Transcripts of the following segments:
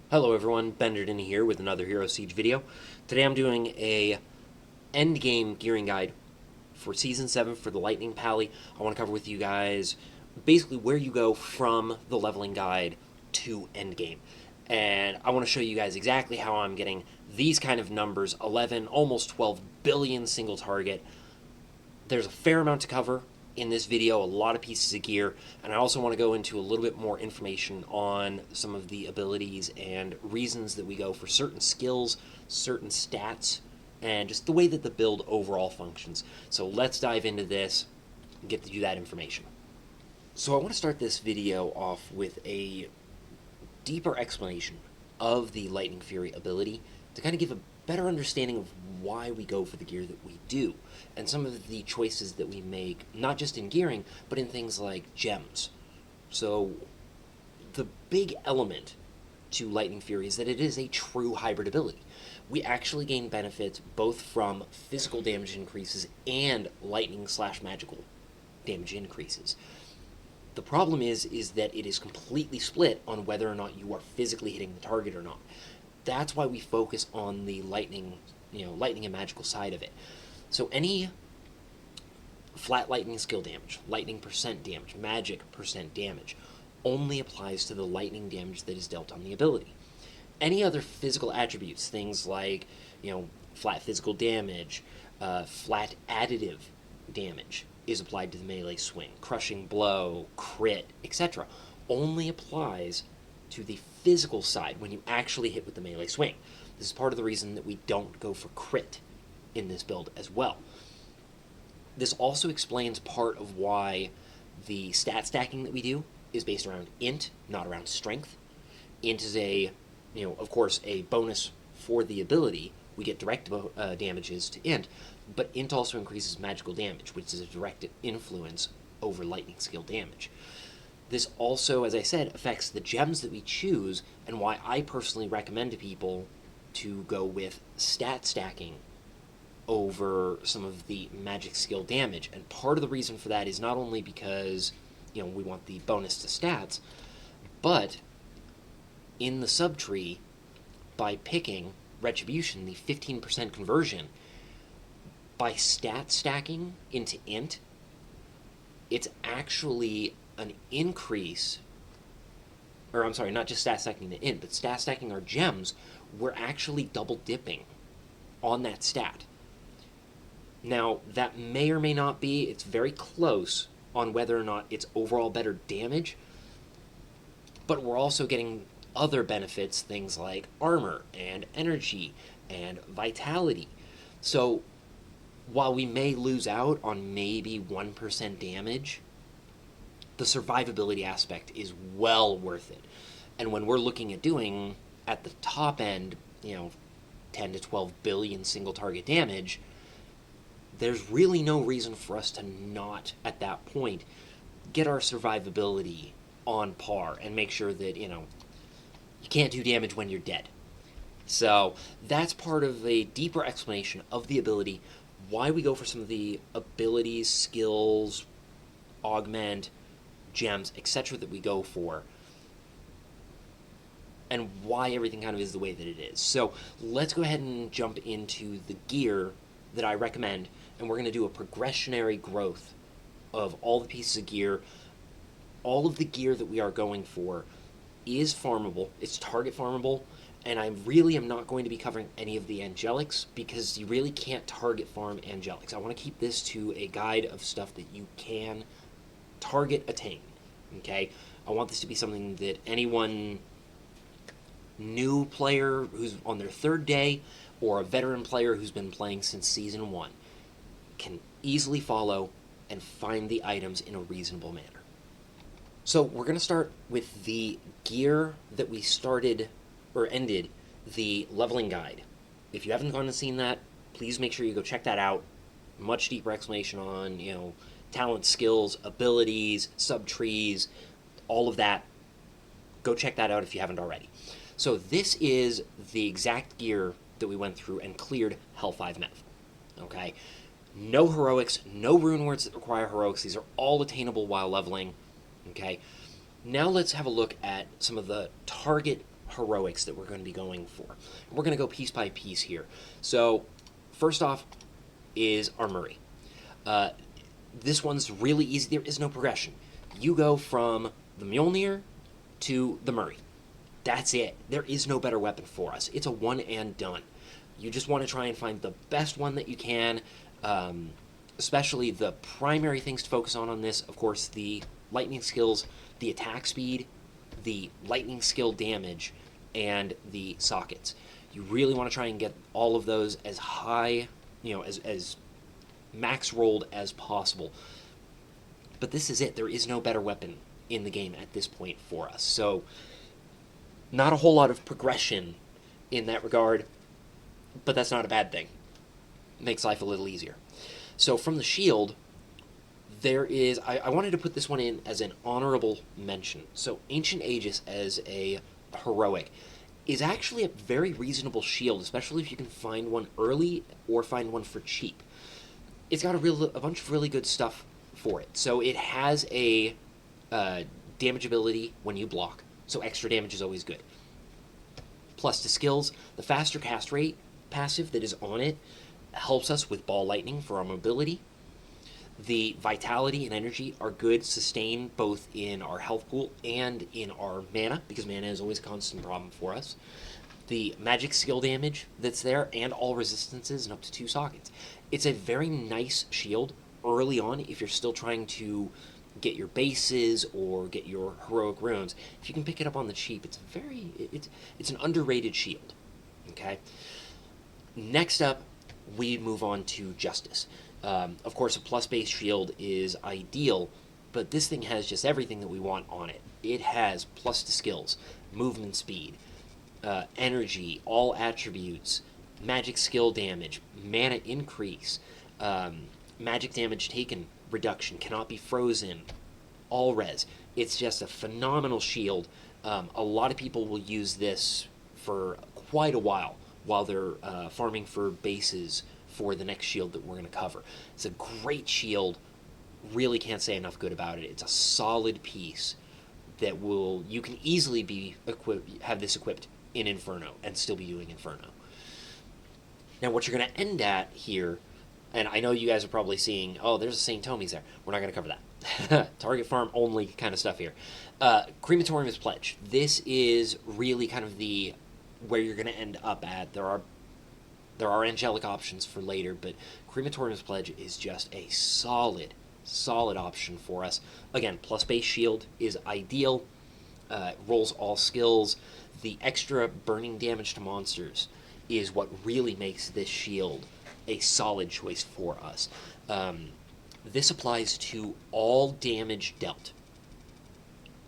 Hello everyone, Benderdin here with another Hero Siege video. Today I'm doing a endgame gearing guide for Season 7 for the Lightning Pally. I want to cover with you guys basically where you go from the leveling guide to endgame. And I want to show you guys exactly how I'm getting these kind of numbers, 11, almost 12 billion single target. There's a fair amount to cover in this video, a lot of pieces of gear, and I also want to go into a little bit more information on some of the abilities and reasons that we go for certain skills, certain stats, and just the way that the build overall functions. So let's dive into this and get to do that information. So I want to start this video off with a deeper explanation of the Lightning Fury ability to kind of give a better understanding of why we go for the gear that we do and some of the choices that we make, not just in gearing, but in things like gems. So the big element to Lightning Fury is that it is a true hybrid ability. We actually gain benefits both from physical damage increases and lightning/magical damage increases. The problem is that it is completely split on whether or not you are physically hitting the target or not. That's why we focus on the lightning, lightning and magical side of it. So any flat lightning skill damage, lightning percent damage, magic percent damage, only applies to the lightning damage that is dealt on the ability. Any other physical attributes, things like, flat physical damage, flat additive damage, is applied to the melee swing. Crushing blow, crit, etc. only applies to the physical side when you actually hit with the melee swing. This is part of the reason that we don't go for crit in this build as well. This also explains part of why the stat stacking that we do is based around int, not around strength. Int is of course, a bonus for the ability. We get direct damages to int, but int also increases magical damage, which is a direct influence over lightning skill damage. This also, as I said, affects the gems that we choose, and why I personally recommend to people to go with stat stacking over some of the magic skill damage. And part of the reason for that is not only because, we want the bonus to stats, but in the subtree, by picking Retribution, the 15% conversion, by stat stacking into int, it's actually an increase, or I'm sorry, not just stat stacking the int, but stat stacking our gems, we're actually double dipping on that stat. Now, that may or may not be, it's very close on whether or not it's overall better damage, but we're also getting other benefits, things like armor and energy and vitality. So while we may lose out on maybe 1% damage, the survivability aspect is well worth it. And when we're looking at doing, at the top end, 10 to 12 billion single target damage, there's really no reason for us to not, at that point, get our survivability on par and make sure that, you can't do damage when you're dead. So that's part of a deeper explanation of the ability, why we go for some of the abilities, skills, augment, gems, etc. that we go for, and why everything kind of is the way that it is. So let's go ahead and jump into the gear that I recommend, and we're going to do a progressionary growth of all the pieces of gear. All of the gear that we are going for is farmable, it's target farmable, and I really am not going to be covering any of the angelics because you really can't target farm angelics. I want to keep this to a guide of stuff that you can target attain, okay? I want this to be something that anyone new player who's on their third day or a veteran player who's been playing since Season 1 can easily follow and find the items in a reasonable manner. So we're going to start with the gear that we started or ended the leveling guide. If you haven't gone and seen that, please make sure you go check that out. Much deeper explanation on, talent, skills, abilities, subtrees, all of that. Go check that out if you haven't already. So this is the exact gear that we went through and cleared Hell 5 Meth. Okay? No heroics, no rune words that require heroics. These are all attainable while leveling. Okay, now let's have a look at some of the target heroics that we're going to be going for. We're going to go piece by piece here. So, first off is Armory. This one's really easy. There is no progression. You go from the Mjolnir to the Murray. That's it. There is no better weapon for us. It's a one and done. You just want to try and find the best one that you can, especially the primary things to focus on this, of course, the lightning skills, the attack speed, the lightning skill damage, and the sockets. You really want to try and get all of those as high, as max rolled as possible. But this is it. There is no better weapon in the game at this point for us. So, not a whole lot of progression in that regard, but that's not a bad thing. It makes life a little easier. So from the shield, there is... I wanted to put this one in as an honorable mention. So Ancient Aegis as a heroic is actually a very reasonable shield, especially if you can find one early or find one for cheap. It's got a bunch of really good stuff for it. So it has a damage ability when you block, so extra damage is always good. Plus to skills, the faster cast rate passive that is on it helps us with ball lightning for our mobility. The vitality and energy are good, sustain both in our health pool and in our mana, because mana is always a constant problem for us. The magic skill damage that's there, and all resistances, and up to 2 sockets. It's a very nice shield early on if you're still trying to get your bases or get your heroic runes. If you can pick it up on the cheap, it's an underrated shield. Okay. Next up, we move on to Justice. Of course, a plus-based shield is ideal, but this thing has just everything that we want on it. It has plus to skills, movement speed, energy, all attributes, magic skill damage, mana increase, magic damage taken reduction, cannot be frozen, all res. It's just a phenomenal shield. A lot of people will use this for quite a while they're farming for bases for the next shield that we're going to cover. It's a great shield. Really can't say enough good about it. It's a solid piece that you can easily have this equipped in Inferno and still be doing Inferno. Now what you're going to end at here, and I know you guys are probably seeing, oh, there's a St. Tommy's there. We're not going to cover that. Target farm only kind of stuff here. Crematorium is Pledge. This is really kind of where you're going to end up at. There are angelic options for later, but Crematorium's Pledge is just a solid option for us. Again, plus base shield is ideal. Rolls all skills. The extra burning damage to monsters is what really makes this shield a solid choice for us. This applies to all damage dealt,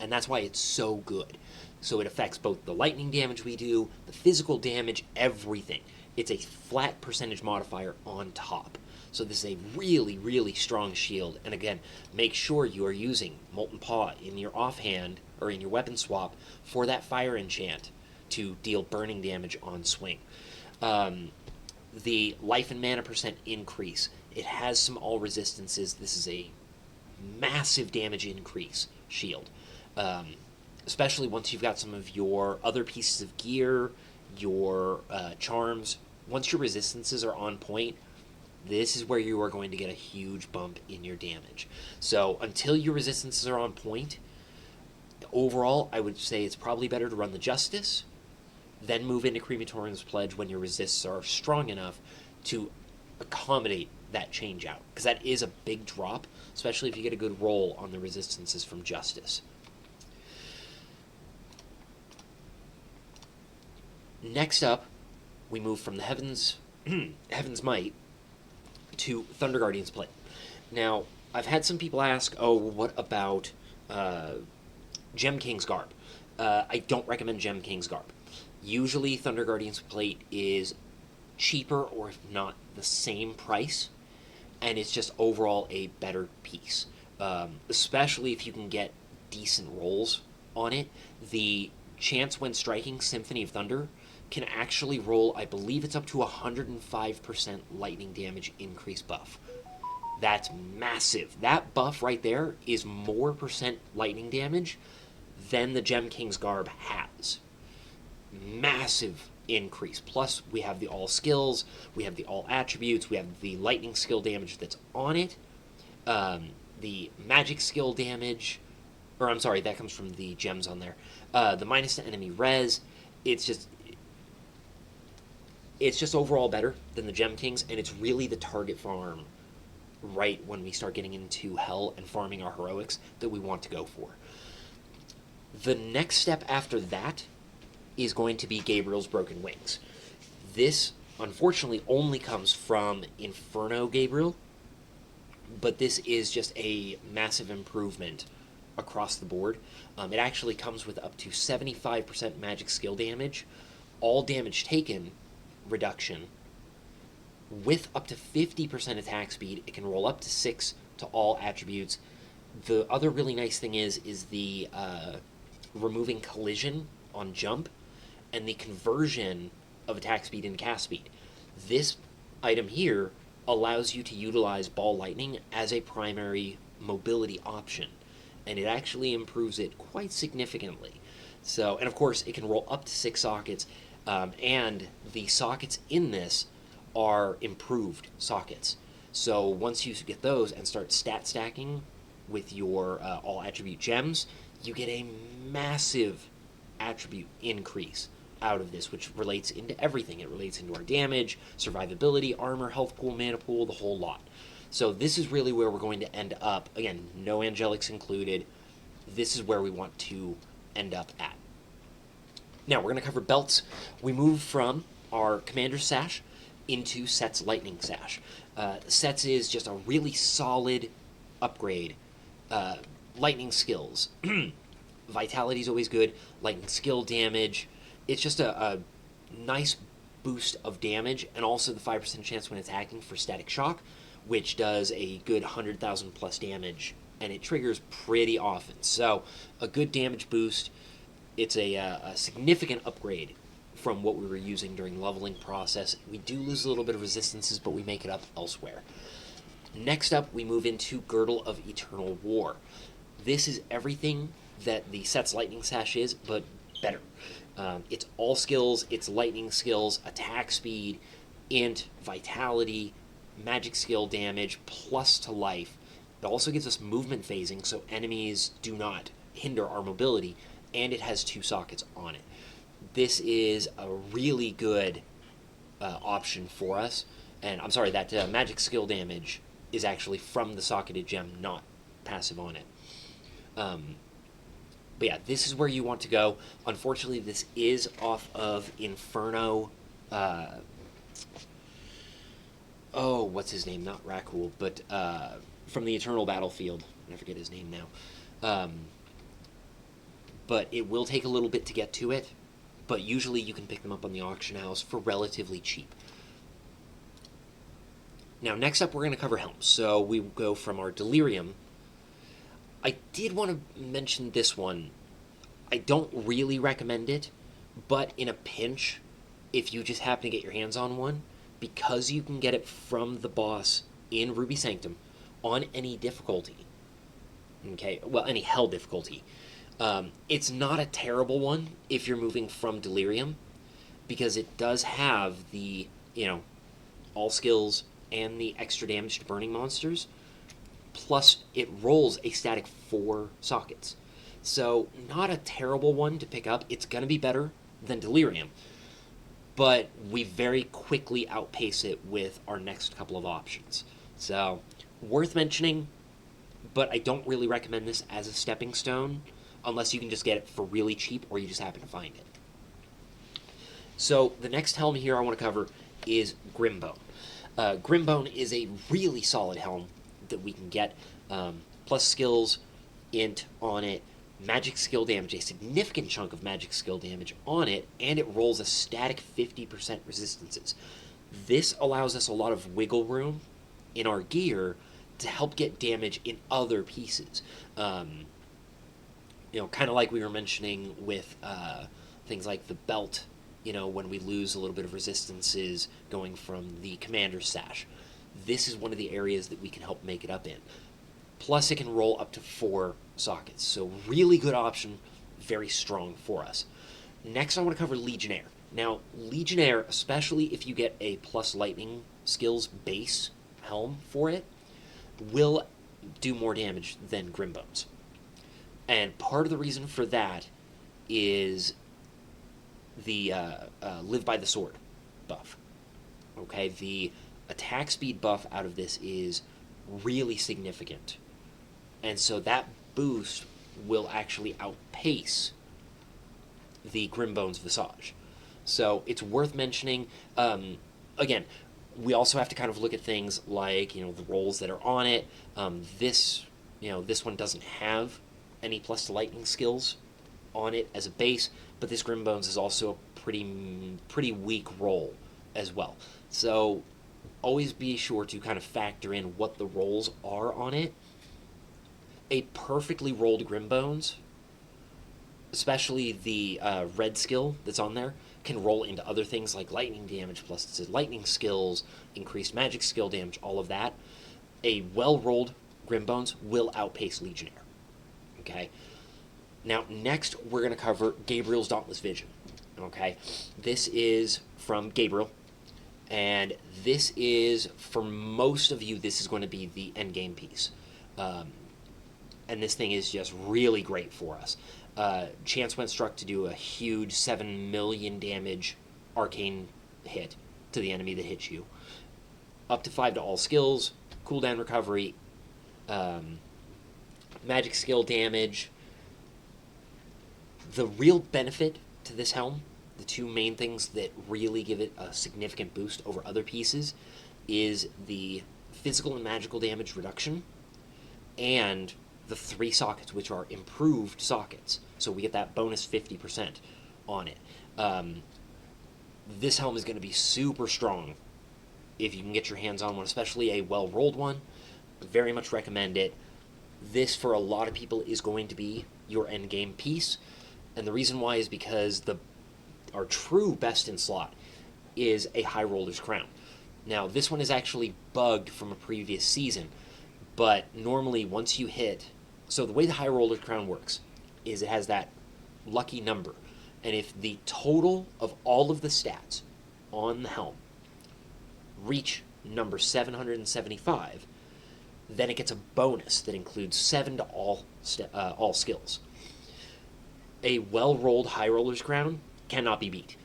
and that's why it's so good. So it affects both the lightning damage we do, the physical damage, everything. It's a flat percentage modifier on top. So this is a really, really strong shield. And again, make sure you are using Molten Paw in your offhand, or in your weapon swap, for that fire enchant to deal burning damage on swing. The life and mana percent increase. It has some all resistances. This is a massive damage increase shield. Especially once you've got some of your other pieces of gear, your charms. Once your resistances are on point, this is where you are going to get a huge bump in your damage. So until your resistances are on point, overall, I would say it's probably better to run the Justice, then move into Crematorium's Pledge when your resists are strong enough to accommodate that change out. Because that is a big drop, especially if you get a good roll on the resistances from Justice. Next up, we move from the Heaven's Might to Thunder Guardian's Pledge. Now, I've had some people ask, oh, what about Gem King's Garb? I don't recommend Gem King's Garb. Usually, Thunder Guardian's Plate is cheaper, or if not the same price, and it's just overall a better piece. Especially if you can get decent rolls on it. The chance when striking Symphony of Thunder can actually roll, I believe it's up to 105% lightning damage increase buff. That's massive. That buff right there is more percent lightning damage than the Gem King's Garb has. massive increase. Plus, we have the all skills, we have the all attributes, we have the lightning skill damage that's on it, the magic skill damage, or I'm sorry, that comes from the gems on there. The minus to enemy res. It's just overall better than the Gem Kings, and it's really the target farm right when we start getting into Hell and farming our heroics that we want to go for. The next step after that is going to be Gabriel's Broken Wings. This, unfortunately, only comes from Inferno Gabriel, but this is just a massive improvement across the board. It actually comes with up to 75% magic skill damage, all damage taken reduction, with up to 50% attack speed. It can roll up to 6 to all attributes. The other really nice thing is the removing collision on jump and the conversion of attack speed into cast speed. This item here allows you to utilize Ball Lightning as a primary mobility option, and it actually improves it quite significantly. So, and of course, it can roll up to 6 sockets, and the sockets in this are improved sockets. So once you get those and start stat stacking with your all attribute gems, you get a massive attribute increase out of this, which relates into everything. It relates into our damage, survivability, armor, health pool, mana pool, the whole lot. So this is really where we're going to end up. Again, no angelics included. This is where we want to end up at. Now we're going to cover belts. We move from our Commander's Sash into Set's Lightning Sash. Set's is just a really solid upgrade. Lightning skills. Vitality is always good. Lightning skill damage. It's just a nice boost of damage, and also the 5% chance when attacking for Static Shock, which does a good 100,000 plus damage, and it triggers pretty often. So a good damage boost. It's a significant upgrade from what we were using during the leveling process. We do lose a little bit of resistances, but we make it up elsewhere. Next up, we move into Girdle of Eternal War. This is everything that the Set's Lightning Sash is, but better. It's all skills, it's lightning skills, attack speed, int, vitality, magic skill damage, plus to life. It also gives us movement phasing, so enemies do not hinder our mobility, and it has 2 sockets on it. This is a really good option for us. And I'm sorry, that magic skill damage is actually from the socketed gem, not passive on it. But yeah, this is where you want to go. Unfortunately, this is off of Inferno. What's his name? Not Rakul, but from the Eternal Battlefield. I forget his name now. But it will take a little bit to get to it. But usually you can pick them up on the auction house for relatively cheap. Now, next up, we're going to cover Helm. So we go from our Delirium. I did want to mention this one. I don't really recommend it, but in a pinch, if you just happen to get your hands on one, because you can get it from the boss in Ruby Sanctum on any difficulty, okay, well, any Hell difficulty, it's not a terrible one if you're moving from Delirium, because it does have the, all skills and the extra damage to burning monsters, plus it rolls a static 4 sockets. So not a terrible one to pick up. It's going to be better than Delirium, but we very quickly outpace it with our next couple of options. So worth mentioning, but I don't really recommend this as a stepping stone unless you can just get it for really cheap or you just happen to find it. So the next helm here I want to cover is Grimbone. Grimbone is a really solid helm that we can get, plus skills, int on it, magic skill damage, a significant chunk of magic skill damage on it, and it rolls a static 50% resistances. This allows us a lot of wiggle room in our gear to help get damage in other pieces. Kind of like we were mentioning with things like the belt, when we lose a little bit of resistances going from the Commander's Sash. This is one of the areas that we can help make it up in. Plus, it can roll up to 4 sockets. So really good option, very strong for us. Next, I want to cover Legionnaire. Now, Legionnaire, especially if you get a plus lightning skills base helm for it, will do more damage than Grimbones. And part of the reason for that is the Live by the Sword buff. Okay, the attack speed buff out of this is really significant. And so that boost will actually outpace the Grimbones Visage. So it's worth mentioning. Again, we also have to kind of look at things like, the rolls that are on it. This one doesn't have any plus to lightning skills on it as a base, but this Grimbones is also a pretty weak roll as well. So always be sure to kind of factor in what the rolls are on it. A perfectly rolled Grimbones, especially the red skill that's on there, can roll into other things like lightning damage plus lightning skills, increased magic skill damage, all of that. A well-rolled Grimbones will outpace Legionnaire. Okay? Now, next, we're going to cover Gabriel's Dauntless Vision. Okay? This is from Gabriel, and this is, for most of you, this is going to be the endgame piece. And this thing is just really great for us. Chance went struck to do a huge 7 million damage arcane hit to the enemy that hits you. Up to 5 to all skills, cooldown recovery, magic skill damage. The real benefit to this helm, the two main things that really give it a significant boost over other pieces, is the physical and magical damage reduction and the 3 sockets, which are improved sockets. So we get that bonus 50% on it. This helm is going to be super strong if you can get your hands on one, especially a well-rolled one. Very much recommend it. This, for a lot of people, is going to be your endgame piece. And the reason why is because our true best in slot is a High Roller's Crown. Now, this one is actually bugged from a previous season, but normally once you hit... So the way the High Roller's Crown works is it has that lucky number. And if the total of all of the stats on the helm reach number 775, then it gets a bonus that includes 7 to all skills. A well-rolled High Roller's Crown cannot be beat.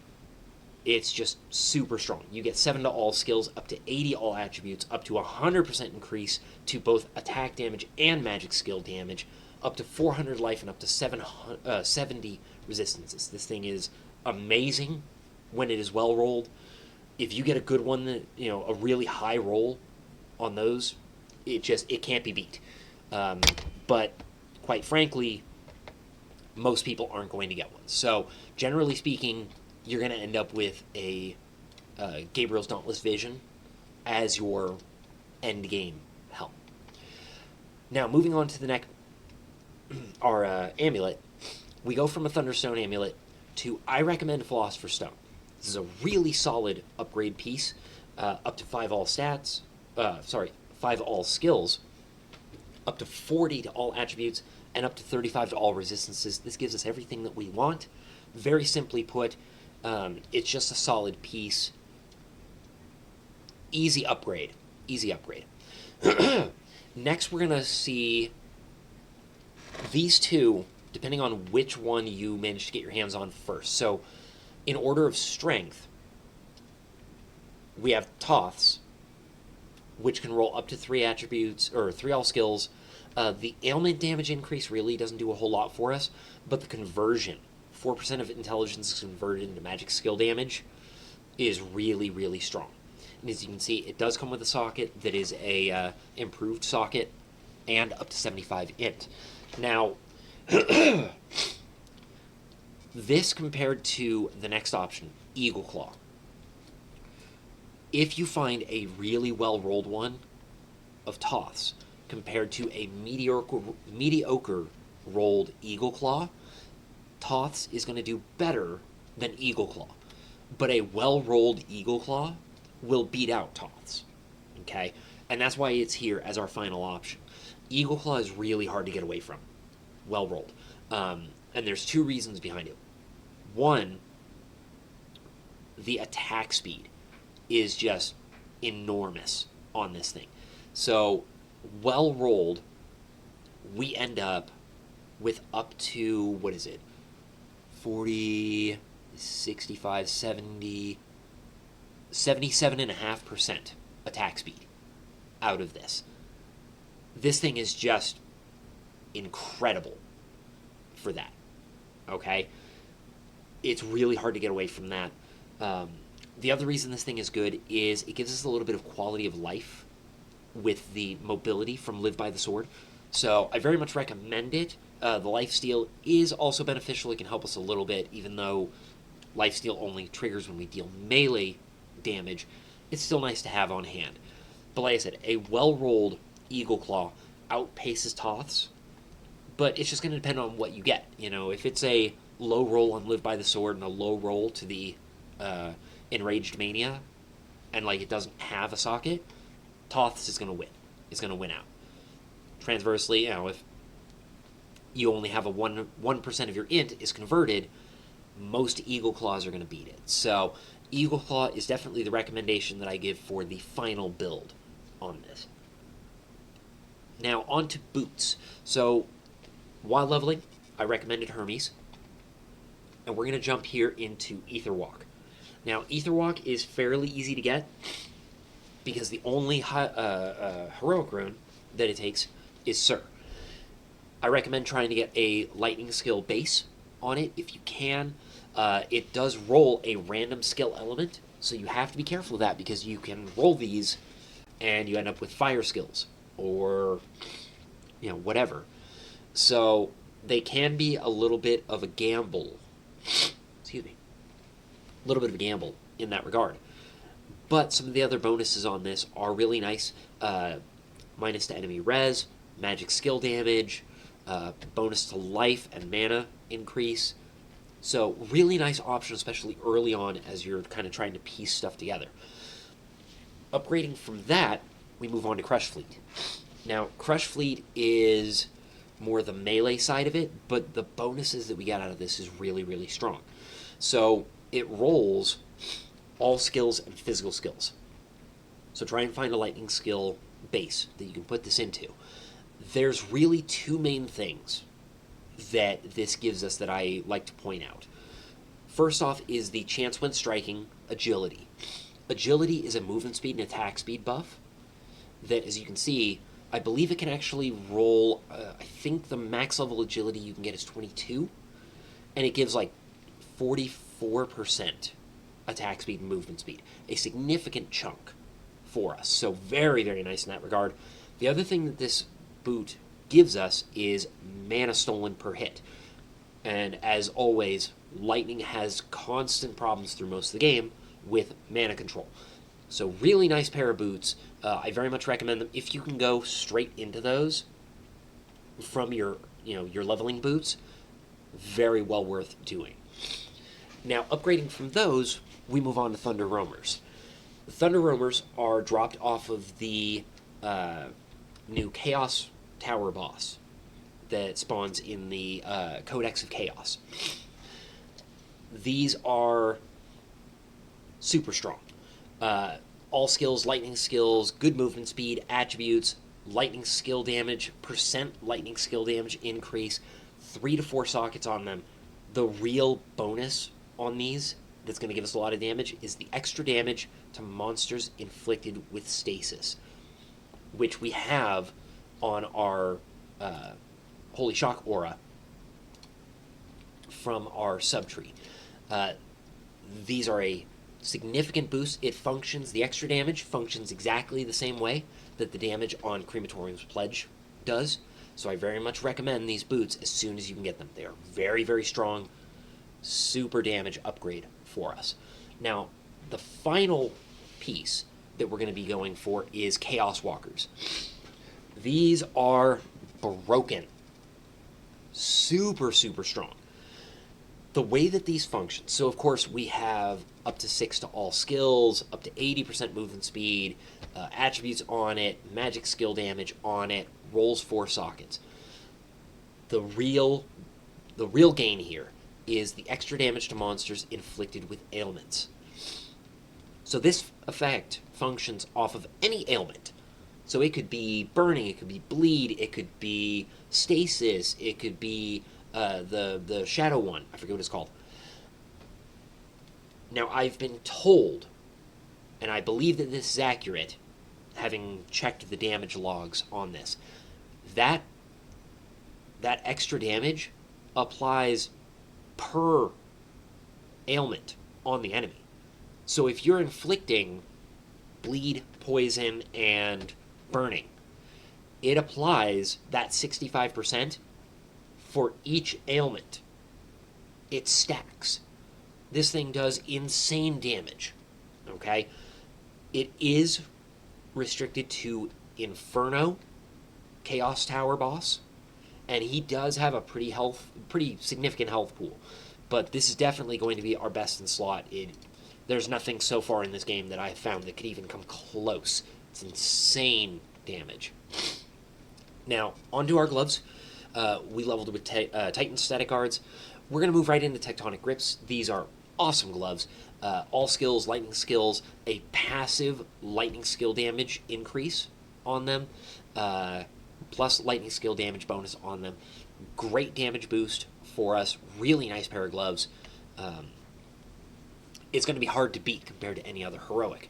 It's just super strong. You get 7 to all skills, up to 80 all attributes, up to 100% increase to both attack damage and magic skill damage, up to 400 life and up to 70 resistances. This thing is amazing when it is well rolled. If you get a good one, a really high roll on those, it can't be beat. But quite frankly, most people aren't going to get one. So generally speaking, you're going to end up with a Gabriel's Dauntless Vision as your endgame helm. Now, moving on to the next, our Amulet, we go from a Thunderstone Amulet to, I recommend, Philosopher's Stone. This is a really solid upgrade piece, up to 5 all stats, 5 all skills, up to 40 to all attributes, and up to 35 to all resistances. This gives us everything that we want. Very simply put, it's just a solid piece. Easy upgrade. Next, we're going to see these two, depending on which one you manage to get your hands on first. So, in order of strength, we have Toths, which can roll up to 3 attributes, or 3 all skills. The ailment damage increase really doesn't do a whole lot for us, but the conversion, 4% of intelligence is converted into magic skill damage, is really, really strong. And as you can see, it does come with a socket that is a improved socket and up to 75 int. Now, this compared to the next option, Eagle Claw. If you find a really well-rolled one of Toths compared to a mediocre rolled Eagle Claw, Toths is going to do better than Eagle Claw. But a well-rolled Eagle Claw will beat out Toths. Okay? And that's why it's here as our final option. Eagle Claw is really hard to get away from. Well-rolled. And there's 2 reasons behind it. One, the attack speed is just enormous on this thing. So, well rolled, we end up with up to, what is it, 40, 65, 70, 77.5% attack speed out of this. This thing is just incredible for that. Okay? It's really hard to get away from that. The other reason this thing is good is it gives us a little bit of quality of life with the mobility from Live by the Sword. So I very much recommend it. The lifesteal is also beneficial. It can help us a little bit, even though lifesteal only triggers when we deal melee damage. It's still nice to have on hand. But like I said, a well-rolled Eagle Claw outpaces Toths, but it's just going to depend on what you get. You know, if it's a low roll on Live by the Sword and a low roll to the Enraged Mania, and like it doesn't have a socket, Toths is going to win. It's going to win out. Transversely, you know, if you only have a 1% of your int is converted, most Eagle Claws are going to beat it. So Eagle Claw is definitely the recommendation that I give for the final build on this. Now, on to boots. So, while leveling, I recommended Hermes. And we're going to jump here into Ether Walk. Now, Ether Walk is fairly easy to get because the only heroic rune that it takes is Sir. I recommend trying to get a lightning skill base on it if you can. It does roll a random skill element, so you have to be careful of that because you can roll these and you end up with fire skills or, you know, whatever. So they can be a little bit of a gamble. Excuse me. A little bit of a gamble in that regard. But some of the other bonuses on this are really nice. Minus to enemy res, magic skill damage, bonus to life and mana increase. So really nice option, especially early on as you're kind of trying to piece stuff together. Upgrading from that, we move on to Crush Fleet. Now, Crush Fleet is more the melee side of it, but the bonuses that we get out of this is really, really strong. So it rolls all skills and physical skills. So try and find a lightning skill base that you can put this into. There's really two main things that this gives us that I like to point out. First off is the chance when striking agility. Agility is a movement speed and attack speed buff that, as you can see, I believe it can actually roll, I think the max level agility you can get is 22, and it gives like 44% attack speed and movement speed, a significant chunk for us. So very, very nice in that regard. The other thing that this boot gives us is mana stolen per hit. And as always, Lightning has constant problems through most of the game with mana control. So really nice pair of boots. I very much recommend them. If you can go straight into those from your leveling boots, very well worth doing. Now, upgrading from those, we move on to Thunder Roamers. The Thunder Roamers are dropped off of the new Chaos Tower boss that spawns in the Codex of Chaos. These are super strong. All skills, lightning skills, good movement speed, attributes, lightning skill damage, percent lightning skill damage increase, 3 to 4 sockets on them. The real bonus on these that's going to give us a lot of damage is the extra damage to monsters inflicted with stasis, which we have on our Holy Shock aura from our subtree. These are a significant boost. It functions, the extra damage functions exactly the same way that the damage on Crematorium's Pledge does. So I very much recommend these boots as soon as you can get them. They are very, very strong, super damage upgrade for us. Now, the final piece that we're going to be going for is Chaos Walkers. These are broken. Super, super strong. The way that these function, so of course we have up to 6 to all skills, up to 80% movement speed, attributes on it, magic skill damage on it, rolls 4 sockets. The real gain here is the extra damage to monsters inflicted with ailments. So this effect functions off of any ailment. So it could be burning, it could be bleed, it could be stasis, it could be the shadow one. I forget what it's called. Now, I've been told, and I believe that this is accurate, having checked the damage logs on this, that extra damage applies per ailment on the enemy. So if you're inflicting bleed, poison, and burning, it applies that 65% for each ailment. It stacks. This thing does insane damage. Okay? It is restricted to Inferno, Chaos Tower boss, and he does have a pretty significant health pool. But this is definitely going to be our best in slot. There's nothing so far in this game that I have found that could even come close. It's insane damage. Now, onto our gloves. We leveled with Titan static guards. We're going to move right into Tectonic Grips. These are awesome gloves. All skills, lightning skills, a passive lightning skill damage increase on them, plus lightning skill damage bonus on them. Great damage boost for us. Really nice pair of gloves. It's going to be hard to beat compared to any other heroic.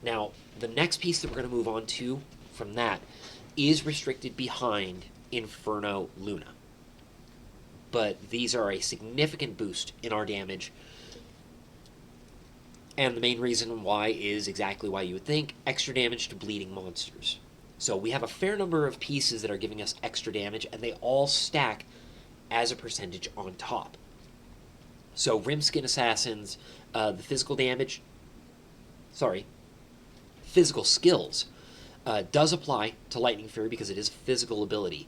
Now, the next piece that we're going to move on to from that is restricted behind Inferno Luna. But these are a significant boost in our damage. And the main reason why is exactly why you would think, extra damage to bleeding monsters. So we have a fair number of pieces that are giving us extra damage, and they all stack as a percentage on top. So Rimskin Assassins, the physical skills does apply to Lightning Fury because it is a physical ability.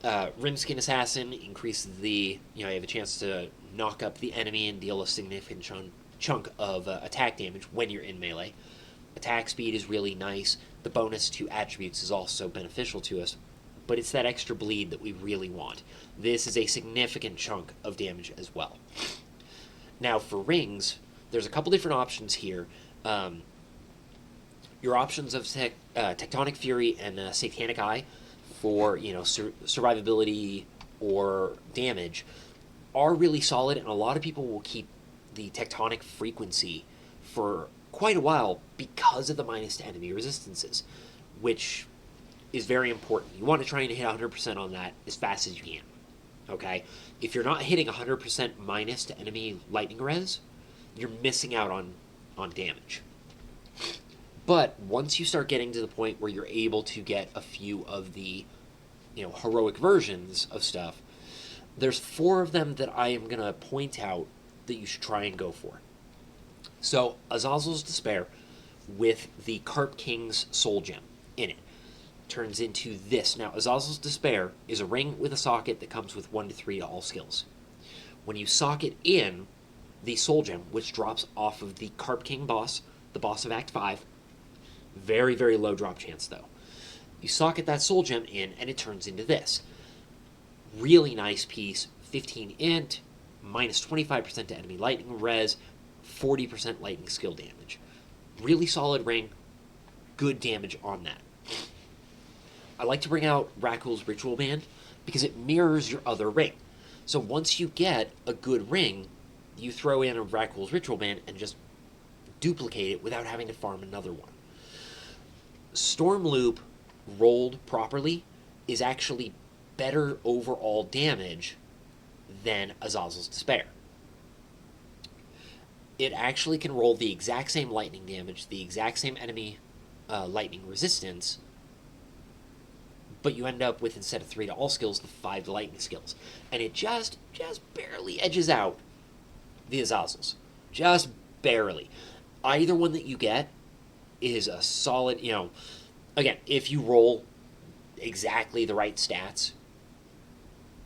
Rimskin Assassin increases you have a chance to knock up the enemy and deal a significant chunk of attack damage when you're in melee. Attack speed is really nice. The bonus to attributes is also beneficial to us, but it's that extra bleed that we really want. This is a significant chunk of damage as well. Now, for rings, there's a couple different options here. Your options of Tectonic Fury and Satanic Eye for survivability or damage are really solid, and a lot of people will keep the Tectonic Frequency for quite a while because of the minus to enemy resistances, which is very important. You want to try and hit 100% on that as fast as you can. Okay? If you're not hitting 100% minus to enemy lightning res, you're missing out on damage. But once you start getting to the point where you're able to get a few of the heroic versions of stuff, there's 4 of them that I am going to point out that you should try and go for. So, Azazel's Despair with the Carp King's Soul Gem in it turns into this. Now, Azazel's Despair is a ring with a socket that comes with 1 to 3 to all skills. When you socket in the Soul Gem, which drops off of the Carp King boss, the boss of Act 5, very, very low drop chance though. You socket that Soul Gem in and it turns into this. Really nice piece, 15 int, minus 25% to enemy lightning res, 40% lightning skill damage. Really solid ring, good damage on that. I like to bring out Rakul's Ritual Band because it mirrors your other ring. So once you get a good ring, you throw in a Rakul's Ritual Band and just duplicate it without having to farm another one. Storm Loop rolled properly is actually better overall damage than Azazel's Despair. It actually can roll the exact same lightning damage, the exact same enemy lightning resistance, but you end up with, instead of 3 to all skills, the 5 to lightning skills. And it just barely edges out the Azazels. Just barely. Either one that you get is a solid, again, if you roll exactly the right stats,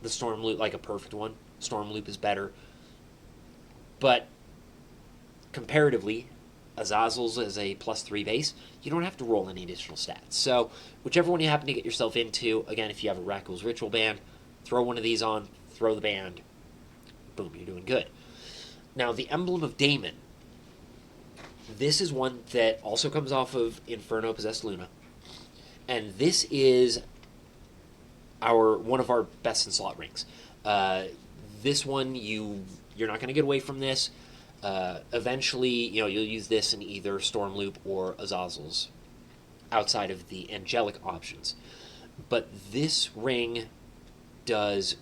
the Storm Loop, like a perfect one, Storm Loop is better. But comparatively, Azazel's as a +3 base, you don't have to roll any additional stats. So, whichever one you happen to get yourself into, again, if you have a Rakul's Ritual Band, throw one of these on, throw the band, boom, you're doing good. Now, the Emblem of Daemon. This is one that also comes off of Inferno Possessed Luna. And this is one of our best in slot rings. This one, you're not going to get away from this. Eventually, you'll use this in either Stormloop or Azazel's, outside of the angelic options. But this ring does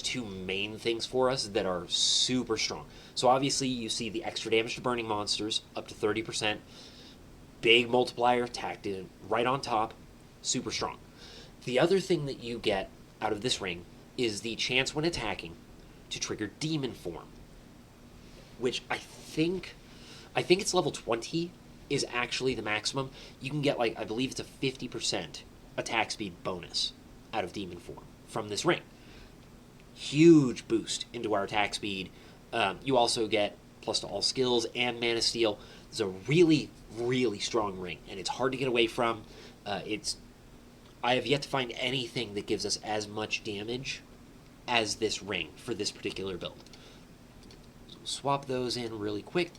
two main things for us that are super strong. So obviously you see the extra damage to burning monsters, up to 30%. Big multiplier tacked in right on top, super strong. The other thing that you get out of this ring is the chance when attacking to trigger demon form, which I think it's level 20 is actually the maximum. You can get, I believe it's a 50% attack speed bonus out of demon form from this ring. Huge boost into our attack speed. You also get plus to all skills and mana steal. It's a really, really strong ring, and it's hard to get away from. I have yet to find anything that gives us as much damage as this ring for this particular build. So swap those in really quick.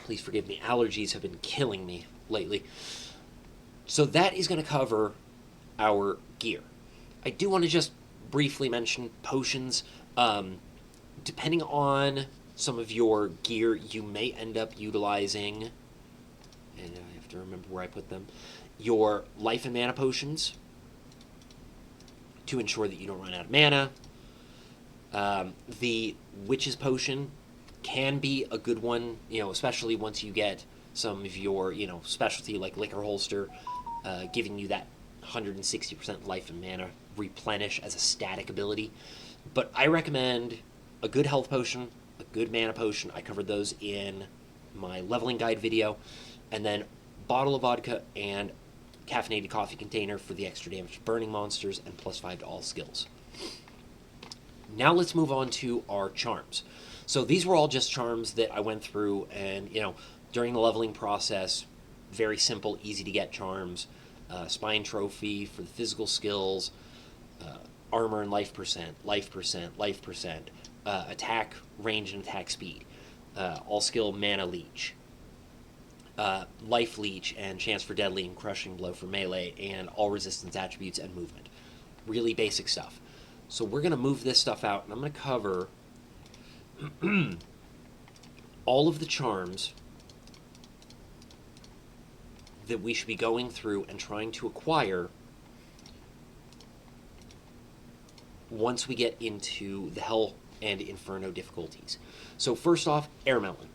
Please forgive me. Allergies have been killing me lately. So that is going to cover our gear. I do want to just briefly mention potions. Depending on some of your gear, you may end up utilizing, and I have to remember where I put them, your life and mana potions to ensure that you don't run out of mana. The Witch's Potion can be a good one, especially once you get some of your, specialty like Liquor Holster, giving you that 160% life and mana replenish as a static ability. But I recommend a good health potion, a good mana potion. I covered those in my leveling guide video. And then bottle of vodka and caffeinated coffee container for the extra damage to burning monsters and +5 to all skills. Now let's move on to our charms. So these were all just charms that I went through and, during the leveling process, very simple, easy to get charms. Spine Trophy for the physical skills, armor and life percent, attack range and attack speed, all skill mana leech, life leech and chance for deadly and crushing blow for melee, and all resistance attributes and movement. Really basic stuff. So we're going to move this stuff out, and I'm going to cover all of the charms that we should be going through and trying to acquire once we get into the Hell and Inferno difficulties. So first off, Air Melon.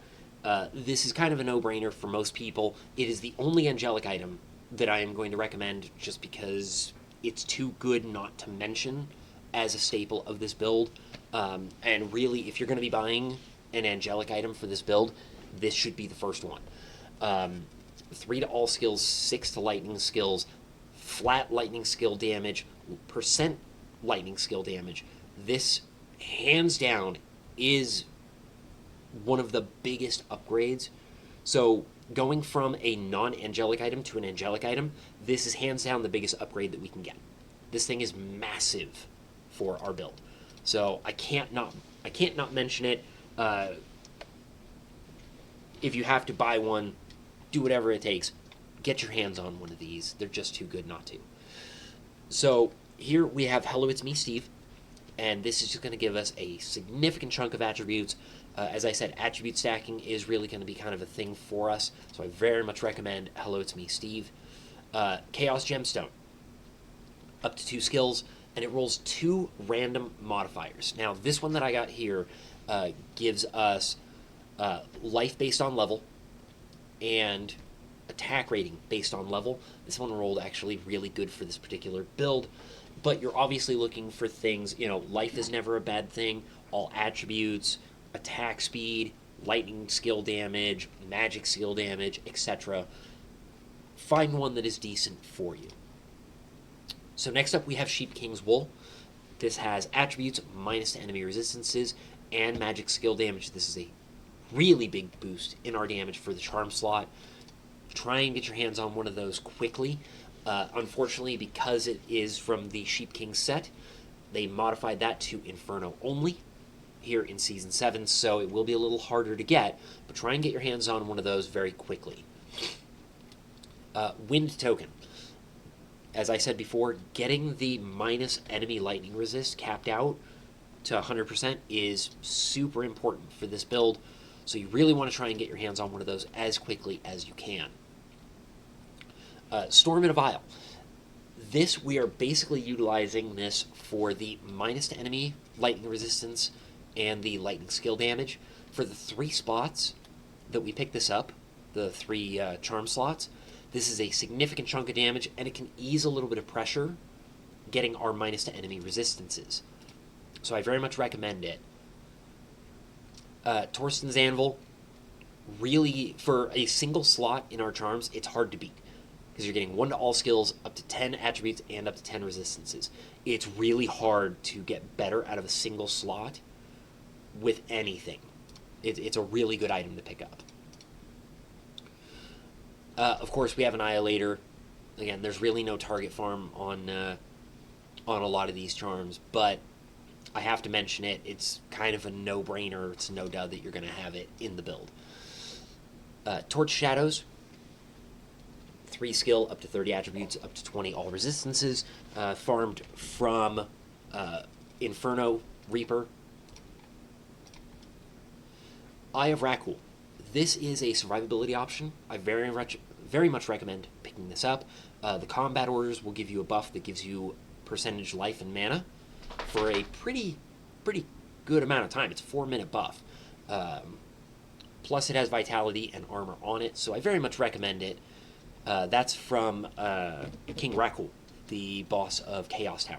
This is kind of a no-brainer for most people. It is the only angelic item that I am going to recommend just because it's too good not to mention as a staple of this build. And really, if you're going to be buying an angelic item for this build, this should be the first one. 3 to all skills, 6 to lightning skills, flat lightning skill damage, percent lightning skill damage. This, hands down, is one of the biggest upgrades. So going from a non-angelic item to an angelic item, this is hands down the biggest upgrade that we can get. This thing is massive for our build. So I can't not mention it. If you have to buy one, do whatever it takes. Get your hands on one of these. They're just too good not to. So here we have Hello, It's Me, Steve. And this is just going to give us a significant chunk of attributes. As I said, attribute stacking is really going to be kind of a thing for us. So I very much recommend Hello, It's Me, Steve. Chaos Gemstone. Up to 2 skills. And it rolls 2 random modifiers. Now, this one that I got here gives us life based on level and attack rating based on level. This one rolled actually really good for this particular build, but you're obviously looking for things, life is never a bad thing, all attributes, attack speed, lightning skill damage, magic skill damage, etc. Find one that is decent for you. So next up we have Sheep King's Wool. This has attributes, minus to enemy resistances, and magic skill damage. This is a really big boost in our damage for the charm slot. Try and get your hands on one of those quickly. Unfortunately, because it is from the Sheep King set, they modified that to Inferno only here in Season 7, so it will be a little harder to get, but try and get your hands on one of those very quickly. Wind Token. As I said before, getting the minus enemy lightning resist capped out to 100% is super important for this build, so you really want to try and get your hands on one of those as quickly as you can. Storm in a Vial. This, we are basically utilizing this for the minus to enemy lightning resistance and the lightning skill damage. For the 3 spots that we pick this up, the 3 charm slots, this is a significant chunk of damage, and it can ease a little bit of pressure getting our minus to enemy resistances. So I very much recommend it. Torsten's Anvil, really, for a single slot in our charms, it's hard to beat, because you're getting 1 to all skills, up to 10 attributes, and up to 10 resistances. It's really hard to get better out of a single slot with anything. It's a really good item to pick up. Of course, we have Annihilator. Again, there's really no target farm on a lot of these charms, but I have to mention it. It's kind of a no-brainer. It's no doubt that you're going to have it in the build. Torch Shadows. 3 skill, up to 30 attributes, up to 20 all resistances. Farmed from Inferno Reaper. Eye of Rakul. This is a survivability option. I very much recommend picking this up. The combat orders will give you a buff that gives you percentage life and mana for a pretty good amount of time. It's a 4-minute buff. Plus it has vitality and armor on it, so I very much recommend it. That's from King Rakul, the boss of Chaos Tower.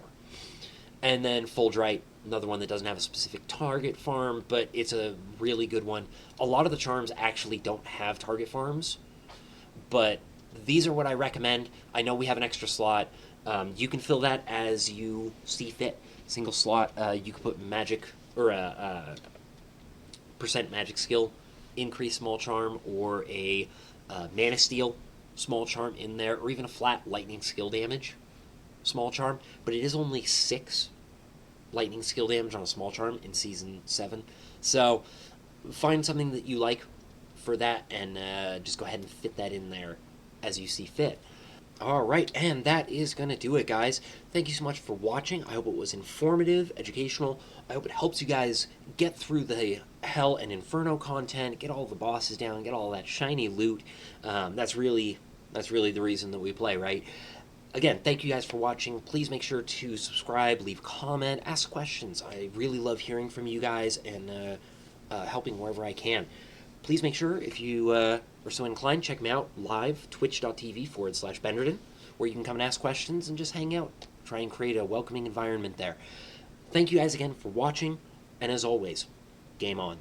And then Fulgurite, another one that doesn't have a specific target farm, but it's a really good one. A lot of the charms actually don't have target farms, but these are what I recommend. I know we have an extra slot. You can fill that as you see fit. Single slot, you can put magic, or a percent magic skill increase small charm, or a mana steal small charm in there, or even a flat lightning skill damage small charm, but it is only 6 lightning skill damage on a small charm in Season 7. So find something that you like for that, and just go ahead and fit that in there as you see fit. Alright, and that is going to do it, guys. Thank you so much for watching. I hope it was informative, educational. I hope it helps you guys get through the Hell and Inferno content, get all the bosses down, get all that shiny loot. That's really the reason that we play, right? Again, thank you guys for watching. Please make sure to subscribe, leave a comment, ask questions. I really love hearing from you guys and helping wherever I can. Please make sure, if you are so inclined, check me out live, twitch.tv/Benderdin, where you can come and ask questions and just hang out. Try and create a welcoming environment there. Thank you guys again for watching, and as always, game on.